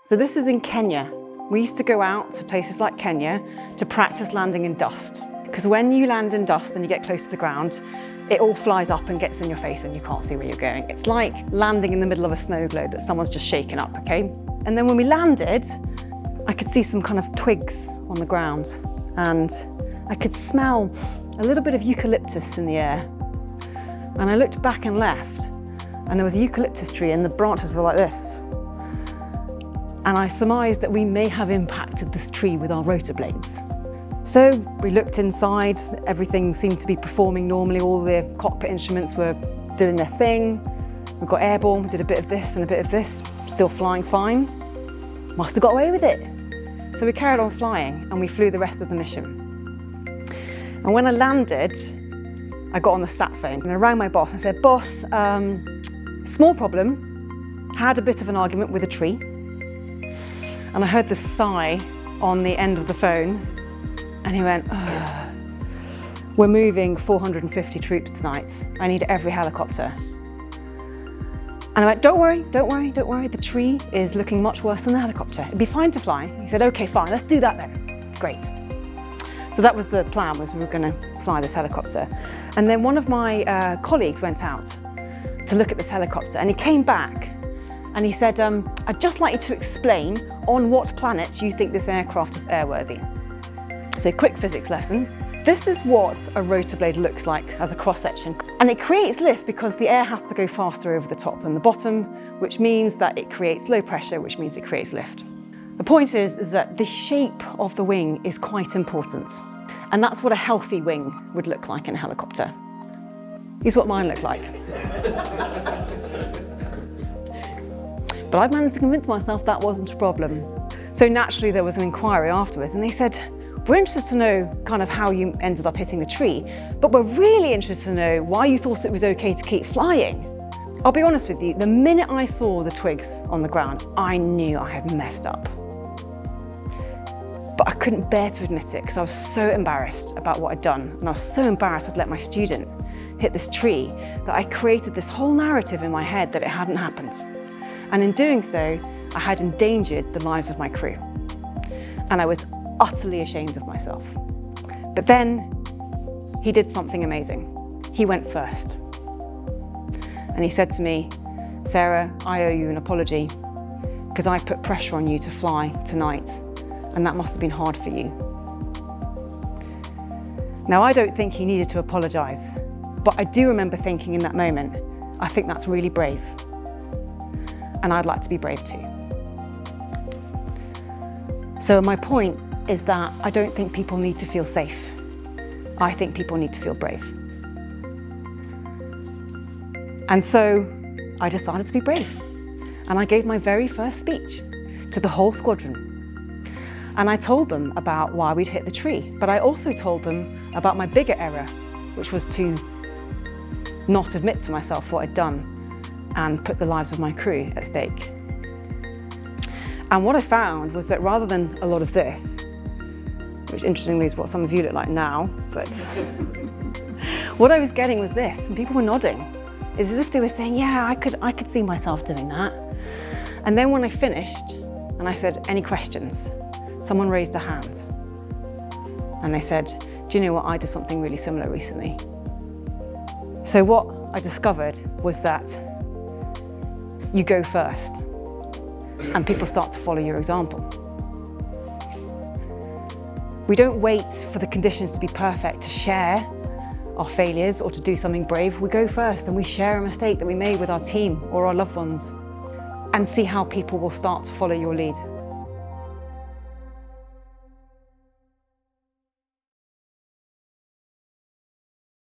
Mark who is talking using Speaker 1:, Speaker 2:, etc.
Speaker 1: So this is in Kenya. We used to go out to places like Kenya to practice landing in dust. Because when you land in dust and you get close to the ground, it all flies up and gets in your face and you can't see where you're going. It's like landing in the middle of a snow globe that someone's just shaken up, okay? And then when we landed, I could see some kind of twigs on the ground and I could smell a little bit of eucalyptus in the air. And I looked back and left and there was a eucalyptus tree and the branches were like this. And I surmised that we may have impacted this tree with our rotor blades. So we looked inside, everything seemed to be performing normally, all the cockpit instruments were doing their thing. We got airborne, we did a bit of this and a bit of this, still flying fine. Must have got away with it. So we carried on flying and we flew the rest of the mission. And when I landed, I got on the sat phone and I rang my boss and said, "Boss, small problem, had a bit of an argument with a tree." And I heard this sigh on the end of the phone and he went, "Oh, we're moving 450 troops tonight. I need every helicopter." And I went, don't worry, the tree is looking much worse than the helicopter. It'd be fine to fly." He said, "Okay, fine, let's do that then." Great. So that was the plan, was we were gonna fly this helicopter. And then one of my colleagues went out to look at this helicopter and he came back and he said, "I'd just like you to explain on what planet you think this aircraft is airworthy." So quick physics lesson. This is what a rotor blade looks like as a cross-section. And it creates lift because the air has to go faster over the top than the bottom, which means that it creates low pressure, which means it creates lift. The point is that the shape of the wing is quite important. And that's what a healthy wing would look like in a helicopter. Here's what mine looked like. But I've managed to convince myself that wasn't a problem. So naturally there was an inquiry afterwards and they said, "We're interested to know kind of how you ended up hitting the tree, but we're really interested to know why you thought it was okay to keep flying." I'll be honest with you, the minute I saw the twigs on the ground, I knew I had messed up. But I couldn't bear to admit it because I was so embarrassed about what I'd done. And I was so embarrassed I'd let my student hit this tree that I created this whole narrative in my head that it hadn't happened. And in doing so, I had endangered the lives of my crew. And I was utterly ashamed of myself. But then he did something amazing. He went first. And he said to me, "Sarah, I owe you an apology because I put pressure on you to fly tonight and that must have been hard for you." Now, I don't think he needed to apologize, but I do remember thinking in that moment, I think that's really brave. And I'd like to be brave too. So my point is that I don't think people need to feel safe. I think people need to feel brave. And so I decided to be brave. And I gave my very first speech to the whole squadron. And I told them about why we'd hit the tree, but I also told them about my bigger error, which was to not admit to myself what I'd done and put the lives of my crew at stake. And what I found was that rather than a lot of this, which interestingly is what some of you look like now, but what I was getting was this, and people were nodding. It's as if they were saying, "Yeah, I could see myself doing that." And then when I finished and I said, "Any questions?" someone raised a hand and they said, "Do you know what, I did something really similar recently." So what I discovered was that you go first and people start to follow your example. We don't wait for the conditions to be perfect to share our failures or to do something brave. We go first and we share a mistake that we made with our team or our loved ones and see how people will start to follow your lead.